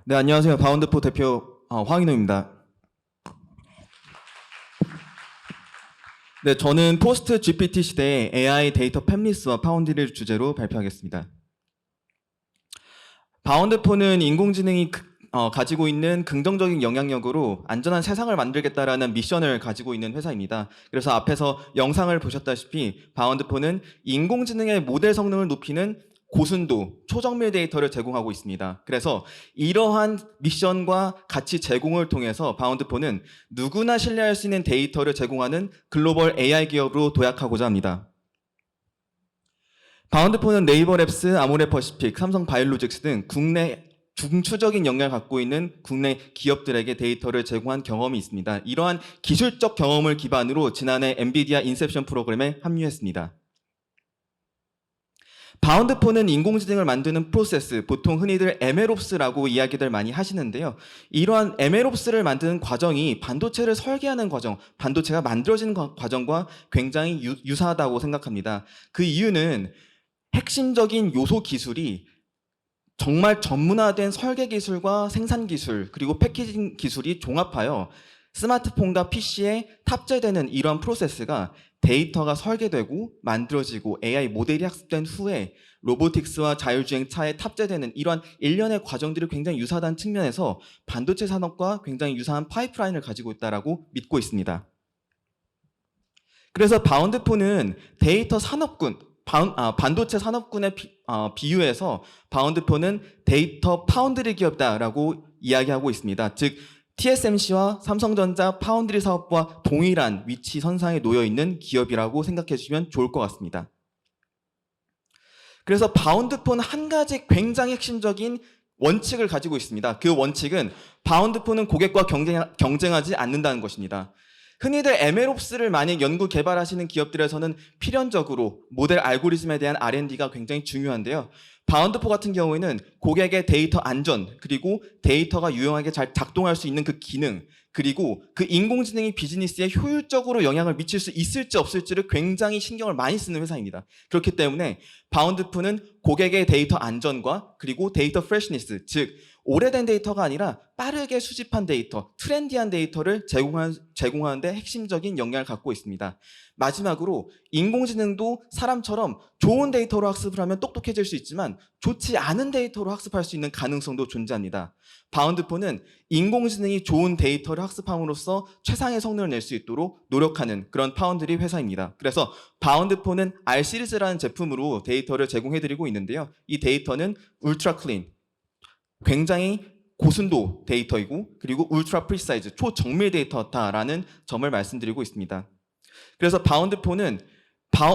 네, 안녕하세요. 바운드포 대표 황인호입니다. 네, 저는 포스트 GPT 시대의 AI 데이터 팹리스와 파운드리를 주제로 발표하겠습니다. 바운드포는 인공지능이 가지고 있는 긍정적인 영향력으로 안전한 세상을 만들겠다라는 미션을 가지고 있는 회사입니다. 그래서 앞에서 영상을 보셨다시피 바운드포는 인공지능의 모델 성능을 높이는 고순도, 초정밀 데이터를 제공하고 있습니다. 그래서 이러한 미션과 가치 제공을 통해서 바운드포는 누구나 신뢰할 수 있는 데이터를 제공하는 글로벌 AI 기업으로 도약하고자 합니다. 바운드포는 네이버랩스, 아모레퍼시픽, 삼성바이오로직스 등 국내 중추적인 역량을 갖고 있는 국내 기업들에게 데이터를 제공한 경험이 있습니다. 이러한 기술적 경험을 기반으로 지난해 엔비디아 인셉션 프로그램에 합류했습니다. 바운드포는 인공지능을 만드는 프로세스, 보통 흔히들 MLOps라고 이야기들 많이 하시는데요. 이러한 MLOps를 만드는 과정이 반도체를 설계하는 과정, 반도체가 만들어지는 과정과 굉장히 유사하다고 생각합니다. 그 이유는 핵심적인 요소 기술이 정말 전문화된 설계 기술과 생산 기술, 그리고 패키징 기술이 종합하여 스마트폰과 PC에 탑재되는 이러한 프로세스가 데이터가 설계되고 만들어지고 AI 모델이 학습된 후에 로보틱스와 자율주행차에 탑재되는 이러한 일련의 과정들이 굉장히 유사하다는 측면에서 반도체 산업과 굉장히 유사한 파이프라인을 가지고 있다고 믿고 있습니다. 그래서 바운드포는 데이터 산업군, 반도체 산업군에 비유해서 바운드포는 데이터 파운드리 기업이다라고 이야기하고 있습니다. 즉 TSMC와 삼성전자 파운드리 사업과 동일한 위치 선상에 놓여 있는 기업이라고 생각해 주시면 좋을 것 같습니다. 그래서 바운드포는 한 가지 굉장히 핵심적인 원칙을 가지고 있습니다. 그 원칙은 바운드포는 고객과 경쟁하지 않는다는 것입니다. 흔히들 MLOps를 만약 연구 개발하시는 기업들에서는 필연적으로 모델 알고리즘에 대한 R&D가 굉장히 중요한데요. 바운드포 같은 경우에는 고객의 데이터 안전, 그리고 데이터가 유용하게 잘 작동할 수 있는 그 기능, 그리고 그 인공지능이 비즈니스에 효율적으로 영향을 미칠 수 있을지 없을지를 굉장히 신경을 많이 쓰는 회사입니다. 그렇기 때문에 바운드포는 고객의 데이터 안전과 그리고 데이터 프레시니스, 즉 오래된 데이터가 아니라 빠르게 수집한 데이터, 트렌디한 데이터를 제공하는 데 핵심적인 역량을 갖고 있습니다. 마지막으로 인공지능도 사람처럼 좋은 데이터로 학습을 하면 똑똑해질 수 있지만 좋지 않은 데이터로 학습할 수 있는 가능성도 존재합니다. 바운드포는 인공지능이 좋은 데이터를 학습함으로써 최상의 성능을 낼 수 있도록 노력하는 그런 파운드리 회사입니다. 그래서 바운드포는 R 시리즈라는 제품으로 데이터를 제공해드리고 있는데요. 이 데이터는 울트라 클린, 굉장히 고순도 데이터이고 그리고 울트라 프리사이즈, 초정밀 데이터다라는 점을 말씀드리고 있습니다. 그래서 바운드포는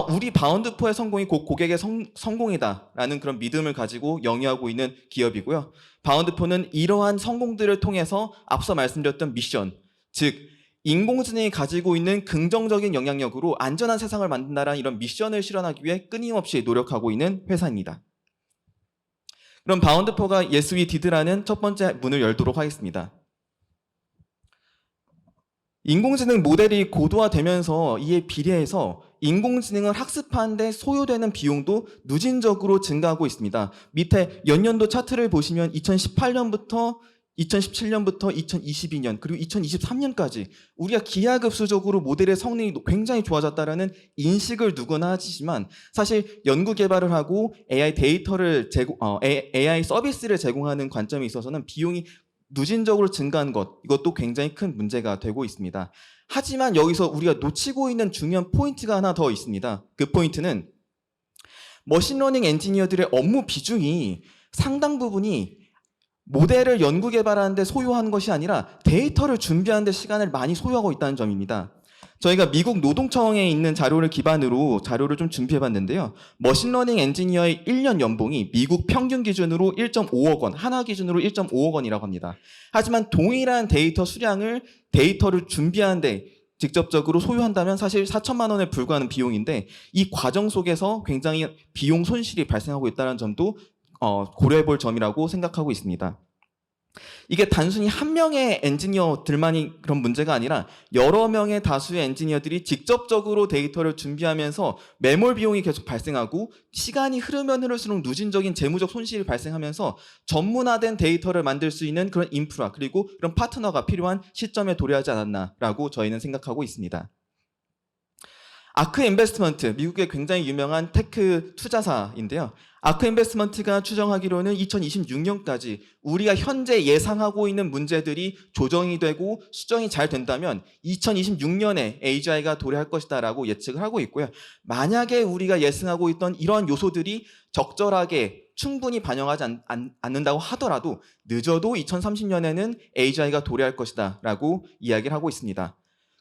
우리 바운드포의 성공이 곧 고객의 성공이다라는 그런 믿음을 가지고 영위하고 있는 기업이고요. 바운드포는 이러한 성공들을 통해서 앞서 말씀드렸던 미션, 즉 인공지능이 가지고 있는 긍정적인 영향력으로 안전한 세상을 만든다라는 이런 미션을 실현하기 위해 끊임없이 노력하고 있는 회사입니다. 그럼 바운드포가 Yes We Did라는 첫 번째 문을 열도록 하겠습니다. 인공지능 모델이 고도화되면서 이에 비례해서 인공지능을 학습하는 데 소요되는 비용도 누진적으로 증가하고 있습니다. 밑에 연년도 차트를 보시면 2018년부터 2017년부터 2022년 그리고 2023년까지 우리가 기하급수적으로 모델의 성능이 굉장히 좋아졌다라는 인식을 누구나 하지만 사실 연구 개발을 하고 AI 데이터를 AI 서비스를 제공하는 관점에 있어서는 비용이 누진적으로 증가한 이것도 굉장히 큰 문제가 되고 있습니다. 하지만 여기서 우리가 놓치고 있는 중요한 포인트가 하나 더 있습니다. 그 포인트는 머신러닝 엔지니어들의 업무 비중이 상당 부분이 모델을 연구 개발하는 데 소요한 것이 아니라 데이터를 준비하는 데 시간을 많이 소요하고 있다는 점입니다. 저희가 미국 노동청에 있는 자료를 기반으로 자료를 좀 준비해 봤는데요. 머신러닝 엔지니어의 1년 연봉이 미국 평균 기준으로 1.5억 원, 하나 기준으로 1.5억 원이라고 합니다. 하지만 동일한 데이터 수량을 데이터를 준비하는데 직접적으로 소요한다면 사실 4천만 원에 불과하는 비용인데 이 과정 속에서 굉장히 비용 손실이 발생하고 있다는 점도 고려해 볼 점이라고 생각하고 있습니다. 이게 단순히 한 명의 엔지니어들만이 그런 문제가 아니라 여러 명의 다수의 엔지니어들이 직접적으로 데이터를 준비하면서 매몰 비용이 계속 발생하고 시간이 흐르면 흐를수록 누진적인 재무적 손실이 발생하면서 전문화된 데이터를 만들 수 있는 그런 인프라 그리고 그런 파트너가 필요한 시점에 도래하지 않았나라고 저희는 생각하고 있습니다. 아크 인베스트먼트, 미국의 굉장히 유명한 테크 투자사인데요. 아크 인베스트먼트가 추정하기로는 2026년까지 우리가 현재 예상하고 있는 문제들이 조정이 되고 수정이 잘 된다면 2026년에 AGI가 도래할 것이다라고 예측을 하고 있고요. 만약에 우리가 예상하고 있던 이런 요소들이 적절하게 충분히 반영하지 않는다고 하더라도 늦어도 2030년에는 AGI가 도래할 것이다라고 이야기를 하고 있습니다.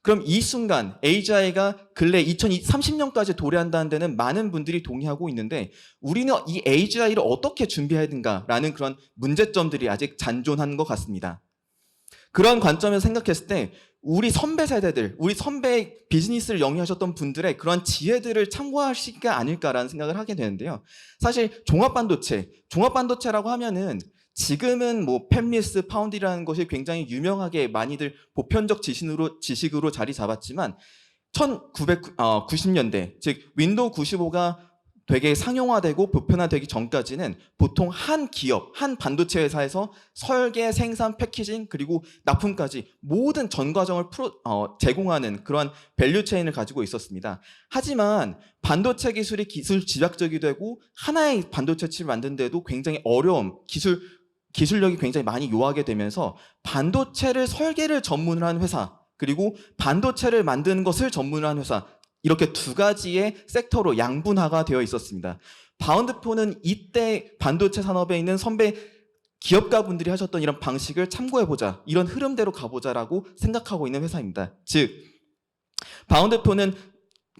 그럼 이 순간 AGI가 근래 2030년까지 도래한다는 데는 많은 분들이 동의하고 있는데 우리는 이 AGI를 어떻게 준비해야 되는가라는 그런 문제점들이 아직 잔존한 것 같습니다. 그런 관점에서 생각했을 때 우리 선배 세대들, 우리 선배 비즈니스를 영위하셨던 분들의 그런 지혜들을 참고하시지 아닐까라는 생각을 하게 되는데요. 사실 종합반도체라고 하면은 지금은 뭐 팹리스, 파운드리라는 것이 굉장히 유명하게 많이들 보편적 지식으로 자리 잡았지만 1990년대, 즉 윈도우 95가 되게 상용화되고 보편화되기 전까지는 보통 한 기업, 한 반도체 회사에서 설계, 생산, 패키징 그리고 납품까지 모든 전 과정을 제공하는 그러한 밸류 체인을 가지고 있었습니다. 하지만 반도체 기술이 기술 집약적이 되고 하나의 반도체 칩을 만드는데도 굉장히 어려움, 기술력이 굉장히 많이 요하게 되면서 반도체를 설계를 전문으로 하는 회사 그리고 반도체를 만드는 것을 전문으로 하는 회사 이렇게 두 가지의 섹터로 양분화가 되어 있었습니다. 바운드폰은 이때 반도체 산업에 있는 선배 기업가분들이 하셨던 이런 방식을 참고해보자 이런 흐름대로 가보자라고 생각하고 있는 회사입니다. 즉 바운드폰은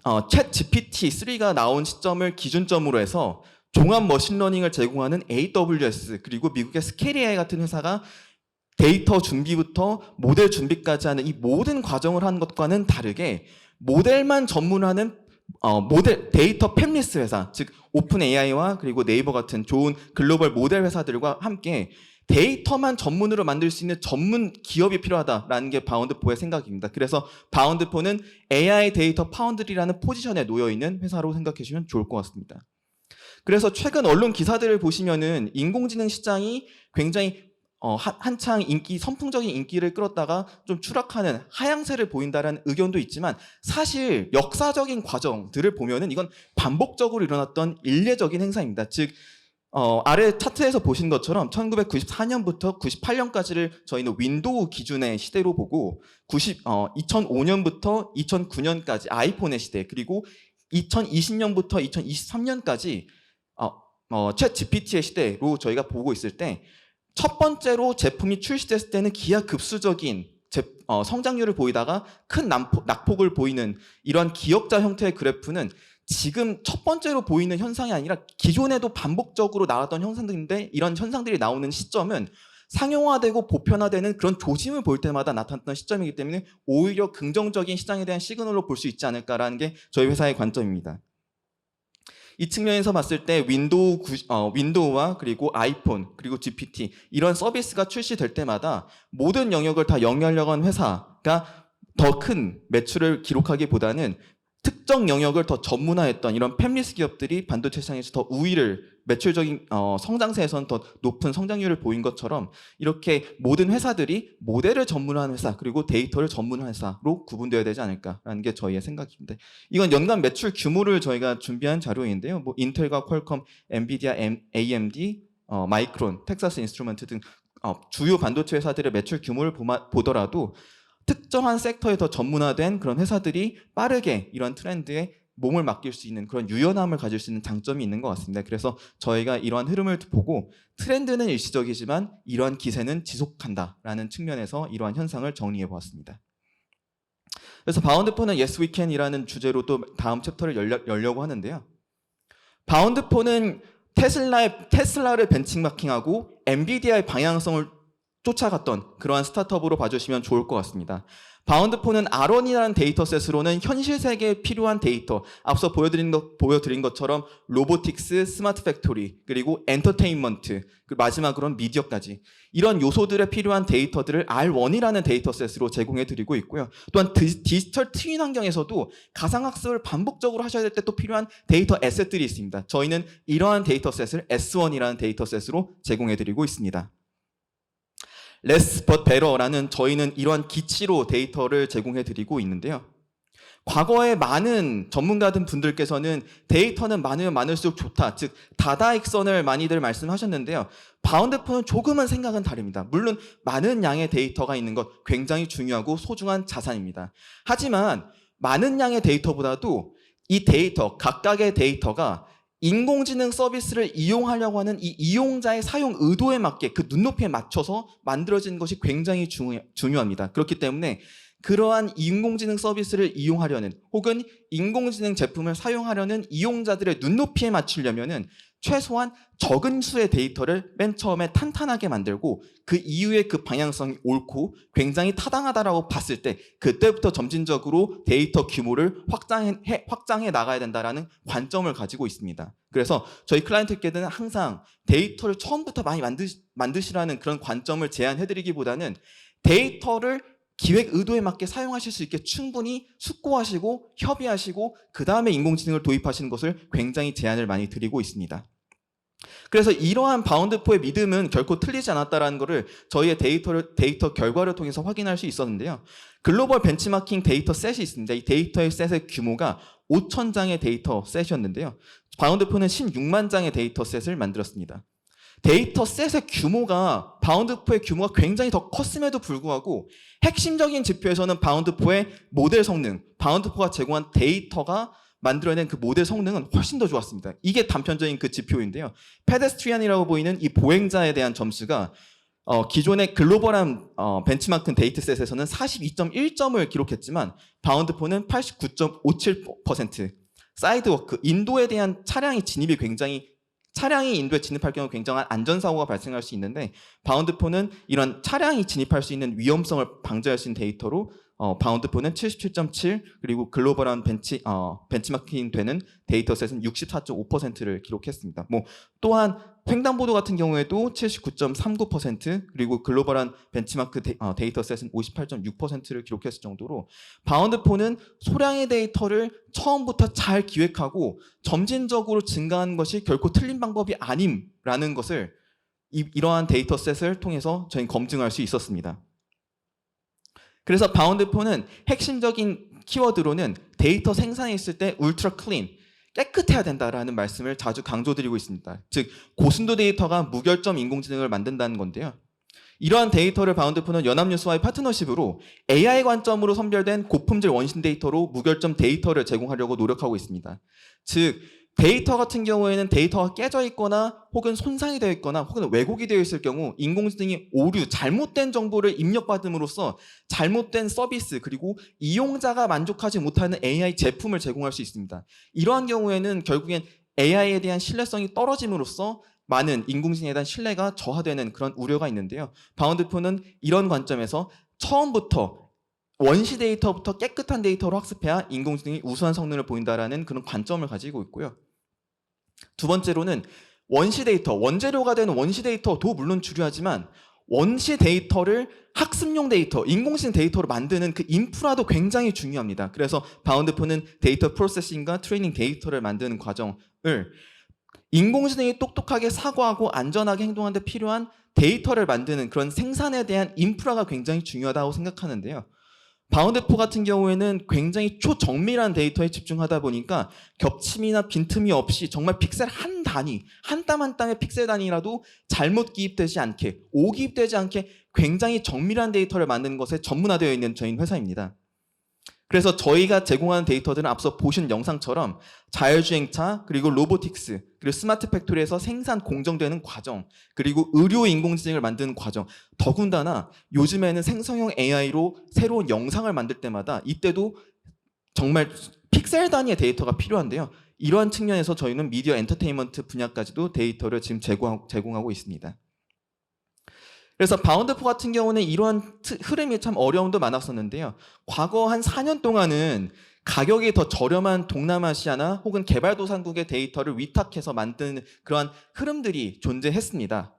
챗 GPT-3가 나온 시점을 기준점으로 해서 종합 머신러닝을 제공하는 AWS 그리고 미국의 스케일 AI 같은 회사가 데이터 준비부터 모델 준비까지 하는 이 모든 과정을 한 것과는 다르게 모델만 전문하는 데이터 팹리스 회사, 즉 오픈 AI와 그리고 네이버 같은 좋은 글로벌 모델 회사들과 함께 데이터만 전문으로 만들 수 있는 전문 기업이 필요하다라는 게 바운드포의 생각입니다. 그래서 바운드포는 AI 데이터 파운드리라는 포지션에 놓여 있는 회사로 생각해 주시면 좋을 것 같습니다. 그래서 최근 언론 기사들을 보시면은 인공지능 시장이 굉장히 한창 선풍적인 인기를 끌었다가 좀 추락하는 하향세를 보인다는 의견도 있지만 사실 역사적인 과정들을 보면은 이건 반복적으로 일어났던 일례적인 행사입니다. 즉 아래 차트에서 보신 것처럼 1994년부터 98년까지를 저희는 윈도우 기준의 시대로 보고 2005년부터 2009년까지 아이폰의 시대 그리고 2020년부터 2023년까지 챗 GPT의 시대로 저희가 보고 있을 때 첫 번째로 제품이 출시됐을 때는 기하급수적인 성장률을 보이다가 큰 낙폭을 보이는 이러한 기역자 형태의 그래프는 지금 첫 번째로 보이는 현상이 아니라 기존에도 반복적으로 나왔던 현상들인데 이런 현상들이 나오는 시점은 상용화되고 보편화되는 그런 조짐을 볼 때마다 나타났던 시점이기 때문에 오히려 긍정적인 시장에 대한 시그널로 볼 수 있지 않을까라는 게 저희 회사의 관점입니다. 이 측면에서 봤을 때 윈도우와 그리고 아이폰 그리고 GPT 이런 서비스가 출시될 때마다 모든 영역을 다 영위하려고 하는 회사가 더 큰 매출을 기록하기보다는 특정 영역을 더 전문화했던 이런 팹리스 기업들이 반도체 시장에서 더 우위를 매출적인 성장세에서는 더 높은 성장률을 보인 것처럼 이렇게 모든 회사들이 모델을 전문화하는 회사 그리고 데이터를 전문화하는 회사로 구분되어야 되지 않을까라는 게 저희의 생각입니다. 이건 연간 매출 규모를 저희가 준비한 자료인데요. 뭐 인텔과 퀄컴, 엔비디아, AMD, 마이크론, 텍사스 인스트루먼트 등 주요 반도체 회사들의 매출 규모를 보더라도 특정한 섹터에 더 전문화된 그런 회사들이 빠르게 이런 트렌드에 몸을 맡길 수 있는 그런 유연함을 가질 수 있는 장점이 있는 것 같습니다. 그래서 저희가 이러한 흐름을 보고 트렌드는 일시적이지만 이러한 기세는 지속한다라는 측면에서 이러한 현상을 정리해 보았습니다. 그래서 바운드폰은 Yes We Can이라는 주제로 또 다음 챕터를 열려고 하는데요. 바운드폰은 테슬라를 벤치마킹하고 엔비디아의 방향성을 쫓아갔던 그러한 스타트업으로 봐주시면 좋을 것 같습니다. 바운드폰은 R1이라는 데이터셋으로는 현실 세계에 필요한 데이터, 앞서 보여드린 것처럼 로보틱스, 스마트 팩토리, 그리고 엔터테인먼트, 그리고 마지막으로는 미디어까지 이런 요소들에 필요한 데이터들을 R1이라는 데이터셋으로 제공해드리고 있고요. 또한 디지털 트윈 환경에서도 가상학습을 반복적으로 하셔야 될 때 또 필요한 데이터 에셋들이 있습니다. 저희는 이러한 데이터셋을 S1이라는 데이터셋으로 제공해드리고 있습니다. Less but better라는 저희는 이러한 기치로 데이터를 제공해드리고 있는데요. 과거에 많은 전문가들 분들께서는 데이터는 많으면 많을수록 좋다, 즉 다다익선을 많이들 말씀하셨는데요. 바운드폰은 조금은 생각은 다릅니다. 물론 많은 양의 데이터가 있는 것 굉장히 중요하고 소중한 자산입니다. 하지만 많은 양의 데이터보다도 이 데이터, 각각의 데이터가 인공지능 서비스를 이용하려고 하는 이 이용자의 사용 의도에 맞게 그 눈높이에 맞춰서 만들어진 것이 굉장히 중요합니다. 그렇기 때문에 그러한 인공지능 서비스를 이용하려는 혹은 인공지능 제품을 사용하려는 이용자들의 눈높이에 맞추려면은 최소한 적은 수의 데이터를 맨 처음에 탄탄하게 만들고 그 이후에 그 방향성이 옳고 굉장히 타당하다라고 봤을 때 그때부터 점진적으로 데이터 규모를 확장해 나가야 된다라는 관점을 가지고 있습니다. 그래서 저희 클라이언트께는 항상 데이터를 처음부터 많이 만드시라는 그런 관점을 제안해드리기보다는 데이터를 기획 의도에 맞게 사용하실 수 있게 충분히 숙고하시고 협의하시고 그 다음에 인공지능을 도입하시는 것을 굉장히 제안을 많이 드리고 있습니다. 그래서 이러한 바운드포의 믿음은 결코 틀리지 않았다는 것을 저희의 데이터 결과를 통해서 확인할 수 있었는데요. 글로벌 벤치마킹 데이터 셋이 있습니다. 이 데이터의 셋의 규모가 5,000장의 데이터 셋이었는데요. 바운드포는 16만 장의 데이터 셋을 만들었습니다. 데이터 셋의 규모가 바운드포의 규모가 굉장히 더 컸음에도 불구하고 핵심적인 지표에서는 바운드포의 모델 성능, 바운드포가 제공한 데이터가 만들어낸 그 모델 성능은 훨씬 더 좋았습니다. 이게 단편적인 그 지표인데요. 페데스트리안이라고 보이는 이 보행자에 대한 점수가 기존의 글로벌한 벤치마크 데이터셋에서는 42.1점을 기록했지만 바운드포는 89.57%, 사이드워크, 인도에 대한 차량이 인도에 진입할 경우 굉장한 안전사고가 발생할 수 있는데 바운드포는 이런 차량이 진입할 수 있는 위험성을 방지할 수 있는 데이터로 바운드포는 77.7 그리고 글로벌한 벤치마킹 되는 데이터셋은 64.5%를 기록했습니다. 또한 횡단보도 같은 경우에도 79.39% 그리고 글로벌한 벤치마크 데이터셋은 58.6%를 기록했을 정도로 바운드포는 소량의 데이터를 처음부터 잘 기획하고 점진적으로 증가하는 것이 결코 틀린 방법이 아님라는 것을 이러한 데이터셋을 통해서 저희는 검증할 수 있었습니다. 그래서 바운드포는 핵심적인 키워드로는 데이터 생산에 있을 때 울트라 클린, 깨끗해야 된다라는 말씀을 자주 강조드리고 있습니다. 즉 고순도 데이터가 무결점 인공지능을 만든다는 건데요. 이러한 데이터를 바운드포는 연합뉴스와의 파트너십으로 AI 관점으로 선별된 고품질 원신 데이터로 무결점 데이터를 제공하려고 노력하고 있습니다. 즉 데이터 같은 경우에는 데이터가 깨져 있거나 혹은 손상이 되어 있거나 혹은 왜곡이 되어 있을 경우 인공지능이 오류, 잘못된 정보를 입력받음으로써 잘못된 서비스 그리고 이용자가 만족하지 못하는 AI 제품을 제공할 수 있습니다. 이러한 경우에는 결국엔 AI에 대한 신뢰성이 떨어짐으로써 많은 인공지능에 대한 신뢰가 저하되는 그런 우려가 있는데요. 바운드포는 이런 관점에서 처음부터 원시 데이터부터 깨끗한 데이터로 학습해야 인공지능이 우수한 성능을 보인다라는 그런 관점을 가지고 있고요. 두 번째로는 원시 데이터, 원재료가 되는 원시 데이터도 물론 중요하지만 원시 데이터를 학습용 데이터, 인공지능 데이터로 만드는 그 인프라도 굉장히 중요합니다. 그래서 바운드포는 데이터 프로세싱과 트레이닝 데이터를 만드는 과정을 인공지능이 똑똑하게 사고하고 안전하게 행동하는 데 필요한 데이터를 만드는 그런 생산에 대한 인프라가 굉장히 중요하다고 생각하는데요. 바운드4 같은 경우에는 굉장히 초정밀한 데이터에 집중하다 보니까 겹침이나 빈틈이 없이 정말 픽셀 한 단위, 한 땀 한 땀의 픽셀 단위라도 잘못 기입되지 않게, 오기입되지 않게 굉장히 정밀한 데이터를 만드는 것에 전문화되어 있는 저희 회사입니다. 그래서 저희가 제공하는 데이터들은 앞서 보신 영상처럼 자율주행차, 그리고 로보틱스, 그리고 스마트 팩토리에서 생산 공정되는 과정, 그리고 의료 인공지능을 만드는 과정, 더군다나 요즘에는 생성형 AI로 새로운 영상을 만들 때마다 이때도 정말 픽셀 단위의 데이터가 필요한데요. 이러한 측면에서 저희는 미디어 엔터테인먼트 분야까지도 데이터를 지금 제공하고 있습니다. 그래서 바운드4 같은 경우는 이러한 흐름이 참 어려움도 많았었는데요. 과거 한 4년 동안은 가격이 더 저렴한 동남아시아나 혹은 개발도상국의 데이터를 위탁해서 만드는 그러한 흐름들이 존재했습니다.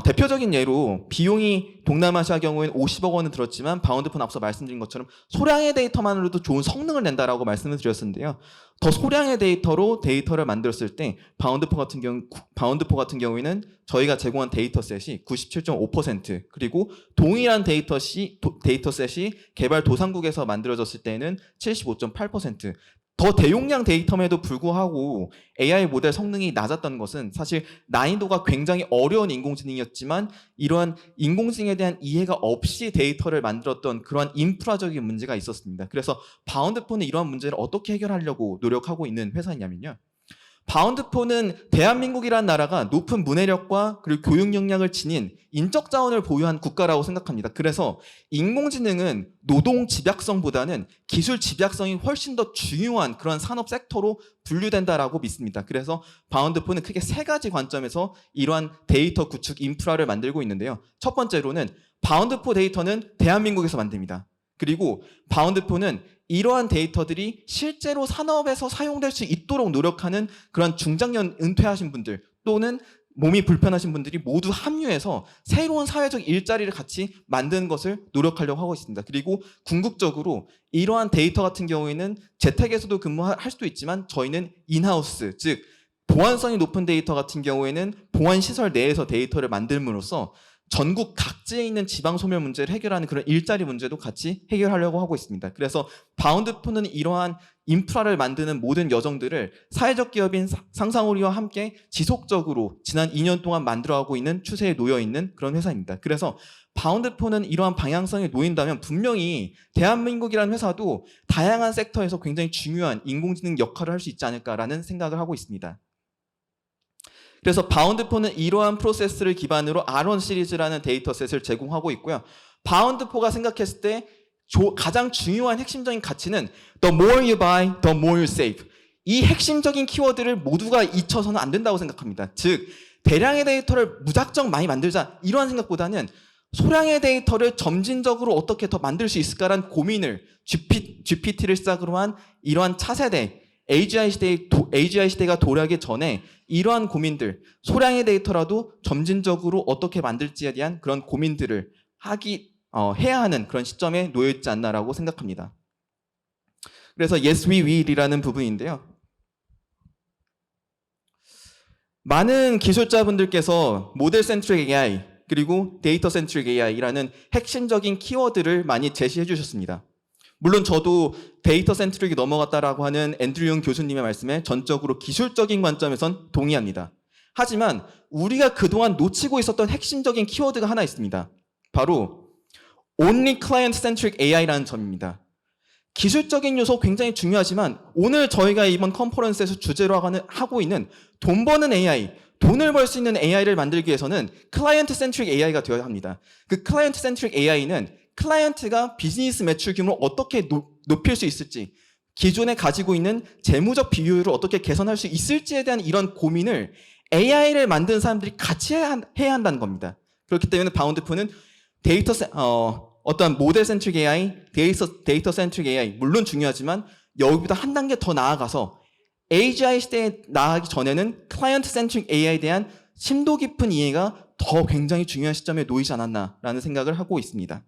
대표적인 예로 비용이 동남아시아 경우에는 50억 원은 들었지만 바운드4는 앞서 말씀드린 것처럼 소량의 데이터만으로도 좋은 성능을 낸다라고 말씀을 드렸었는데요. 더 소량의 데이터로 데이터를 만들었을 때 바운드4 같은 경우에는 저희가 제공한 데이터셋이 97.5% 그리고 동일한 데이터셋이 개발도상국에서 만들어졌을 때는 75.8%. 더 대용량 데이터임에도 불구하고 AI 모델 성능이 낮았던 것은 사실 난이도가 굉장히 어려운 인공지능이었지만 이러한 인공지능에 대한 이해가 없이 데이터를 만들었던 그러한 인프라적인 문제가 있었습니다. 그래서 바운드4는 이러한 문제를 어떻게 해결하려고 노력하고 있는 회사냐면요. 바운드4는 대한민국이라는 나라가 높은 문해력과 그리고 교육 역량을 지닌 인적 자원을 보유한 국가라고 생각합니다. 그래서 인공지능은 노동 집약성보다는 기술 집약성이 훨씬 더 중요한 그런 산업 섹터로 분류된다라고 믿습니다. 그래서 바운드4는 크게 세 가지 관점에서 이러한 데이터 구축 인프라를 만들고 있는데요. 첫 번째로는 바운드4 데이터는 대한민국에서 만듭니다. 그리고 바운드4는 이러한 데이터들이 실제로 산업에서 사용될 수 있도록 노력하는 그런 중장년 은퇴하신 분들 또는 몸이 불편하신 분들이 모두 합류해서 새로운 사회적 일자리를 같이 만드는 것을 노력하려고 하고 있습니다. 그리고 궁극적으로 이러한 데이터 같은 경우에는 재택에서도 근무할 수도 있지만 저희는 인하우스, 즉 보안성이 높은 데이터 같은 경우에는 보안시설 내에서 데이터를 만들므로써 전국 각지에 있는 지방 소멸 문제를 해결하는 그런 일자리 문제도 같이 해결하려고 하고 있습니다. 그래서 바운드4는 이러한 인프라를 만드는 모든 여정들을 사회적 기업인 상상오리와 함께 지속적으로 지난 2년 동안 만들어가고 있는 추세에 놓여 있는 그런 회사입니다. 그래서 바운드4는 이러한 방향성에 놓인다면 분명히 대한민국이라는 회사도 다양한 섹터에서 굉장히 중요한 인공지능 역할을 할 수 있지 않을까라는 생각을 하고 있습니다. 그래서 바운드4는 이러한 프로세스를 기반으로 R1 시리즈라는 데이터셋을 제공하고 있고요. 바운드4가 생각했을 때 가장 중요한 핵심적인 가치는 The more you buy, the more you save. 이 핵심적인 키워드를 모두가 잊혀서는 안 된다고 생각합니다. 즉 대량의 데이터를 무작정 많이 만들자 이러한 생각보다는 소량의 데이터를 점진적으로 어떻게 더 만들 수 있을까라는 고민을 GPT를 시작으로 한 이러한 차세대 AGI 시대가 도래하기 전에 이러한 고민들, 소량의 데이터라도 점진적으로 어떻게 만들지에 대한 그런 고민들을 해야 하는 그런 시점에 놓여있지 않나라고 생각합니다. 그래서 Yes, we will이라는 부분인데요. 많은 기술자분들께서 모델 센트릭 AI 그리고 데이터 센트릭 AI라는 핵심적인 키워드를 많이 제시해 주셨습니다. 물론 저도 데이터 센트릭이 넘어갔다라고 하는 앤드류 융 교수님의 말씀에 전적으로 기술적인 관점에선 동의합니다. 하지만 우리가 그동안 놓치고 있었던 핵심적인 키워드가 하나 있습니다. 바로 Only Client Centric AI라는 점입니다. 기술적인 요소 굉장히 중요하지만 오늘 저희가 이번 컨퍼런스에서 주제로 하고 있는 돈 버는 AI, 돈을 벌 수 있는 AI를 만들기 위해서는 클라이언트 센트릭 AI가 되어야 합니다. 그 클라이언트 센트릭 AI는 클라이언트가 비즈니스 매출 규모를 어떻게 높일 수 있을지, 기존에 가지고 있는 재무적 비효율을 어떻게 개선할 수 있을지에 대한 이런 고민을 AI를 만든 사람들이 같이 해야 한다는 겁니다. 그렇기 때문에 바운드4는 어떤 모델 센트릭 AI, 데이터 센트릭 AI 물론 중요하지만 여기보다 한 단계 더 나아가서 AGI 시대에 나아가기 전에는 클라이언트 센트릭 AI에 대한 심도 깊은 이해가 더 굉장히 중요한 시점에 놓이지 않았나라는 생각을 하고 있습니다.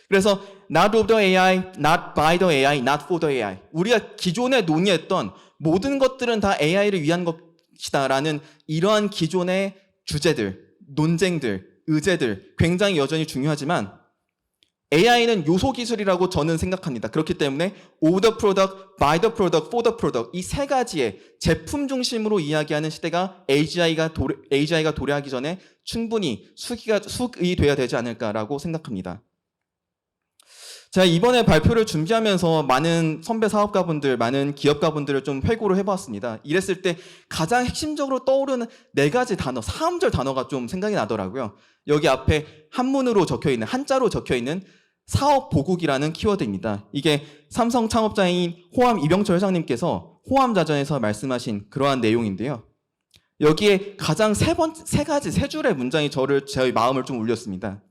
그래서 not of the AI, not by the AI, not for the AI. 우리가 기존에 논의했던 모든 것들은 다 AI를 위한 것이다라는 이러한 기존의 주제들, 논쟁들, 의제들 굉장히 여전히 중요하지만 AI는 요소 기술이라고 저는 생각합니다. 그렇기 때문에 of the product, by the product, for the product 이 세 가지의 제품 중심으로 이야기하는 시대가 AGI가 도래하기 전에 충분히 숙이 돼야 되지 않을까라고 생각합니다. 제가 이번에 발표를 준비하면서 많은 선배 사업가분들, 많은 기업가분들을 좀 회고를 해봤습니다. 이랬을 때 가장 핵심적으로 떠오르는 네 가지 단어, 4음절 단어가 좀 생각이 나더라고요. 여기 앞에 한문으로 적혀있는, 한자로 적혀있는 사업보국이라는 키워드입니다. 이게 삼성 창업자인 호암 이병철 회장님께서 호암자전에서 말씀하신 그러한 내용인데요. 여기에 가장 세 줄의 문장이 저의 마음을 좀 울렸습니다.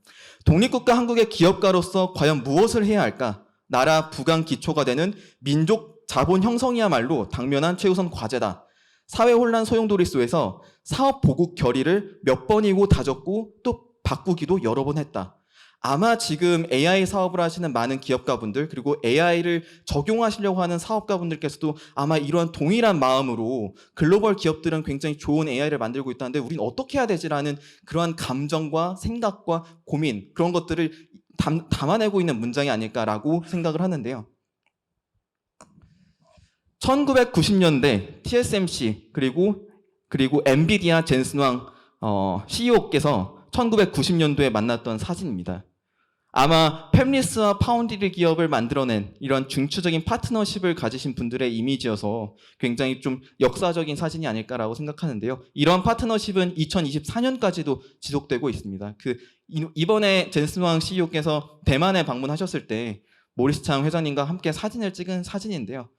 독립국가 한국의 기업가로서 과연 무엇을 해야 할까? 나라 부강 기초가 되는 민족 자본 형성이야말로 당면한 최우선 과제다. 사회 혼란 소용돌이 속에서 사업 보국 결의를 몇 번이고 다졌고 또 바꾸기도 여러 번 했다. 아마 지금 AI 사업을 하시는 많은 기업가분들 그리고 AI를 적용하시려고 하는 사업가분들께서도 아마 이러한 동일한 마음으로 글로벌 기업들은 굉장히 좋은 AI를 만들고 있다는데 우린 어떻게 해야 되지라는 그러한 감정과 생각과 고민 그런 것들을 담아내고 있는 문장이 아닐까라고 생각을 하는데요. 1990년대 TSMC 그리고 엔비디아 젠슨 왕 CEO께서 1990년도에 만났던 사진입니다. 아마 팹리스와 파운드리 기업을 만들어낸 이런 중추적인 파트너십을 가지신 분들의 이미지여서 굉장히 좀 역사적인 사진이 아닐까라고 생각하는데요. 이러한 파트너십은 2024년까지도 지속되고 있습니다. 이번에 젠슨 왕 CEO께서 대만에 방문하셨을 때 모리스 창 회장님과 함께 사진을 찍은 사진인데요.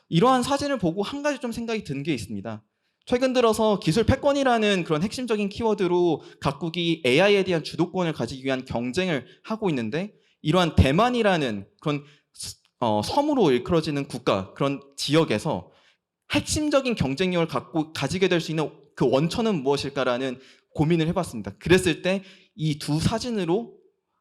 이러한 사진을 보고 한 가지 좀 생각이 든 게 있습니다. 최근 들어서 기술 패권이라는 그런 핵심적인 키워드로 각국이 AI에 대한 주도권을 가지기 위한 경쟁을 하고 있는데 이러한 대만이라는 그런 섬으로 일컬어지는 국가, 그런 지역에서 핵심적인 경쟁력을 가지게 될 수 있는 그 원천은 무엇일까라는 고민을 해봤습니다. 그랬을 때 이 두 사진으로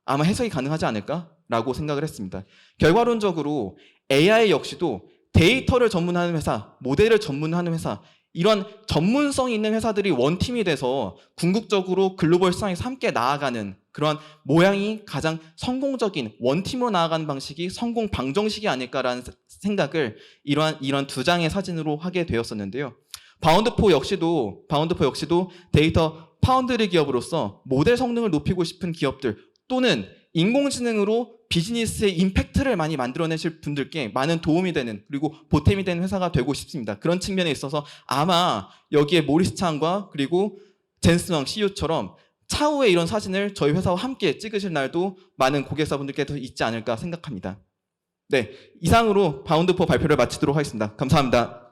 아마 해석이 가능하지 않을까라고 생각을 했습니다. 결과론적으로 AI 역시도 데이터를 전문하는 회사, 모델을 전문하는 회사 이런 전문성이 있는 회사들이 원팀이 돼서 궁극적으로 글로벌 시장에서 함께 나아가는 그런 모양이 가장 성공적인 원팀으로 나아가는 방식이 성공 방정식이 아닐까라는 생각을 이런 두 장의 사진으로 하게 되었었는데요. 바운드포 역시도 데이터 파운드리 기업으로서 모델 성능을 높이고 싶은 기업들 또는 인공지능으로 비즈니스의 임팩트를 많이 만들어내실 분들께 많은 도움이 되는 그리고 보탬이 되는 회사가 되고 싶습니다. 그런 측면에 있어서 아마 여기에 모리스 창과 그리고 젠슨 왕 CEO처럼 차후에 이런 사진을 저희 회사와 함께 찍으실 날도 많은 고객사분들께서 있지 않을까 생각합니다. 네, 이상으로 바운드4 발표를 마치도록 하겠습니다. 감사합니다.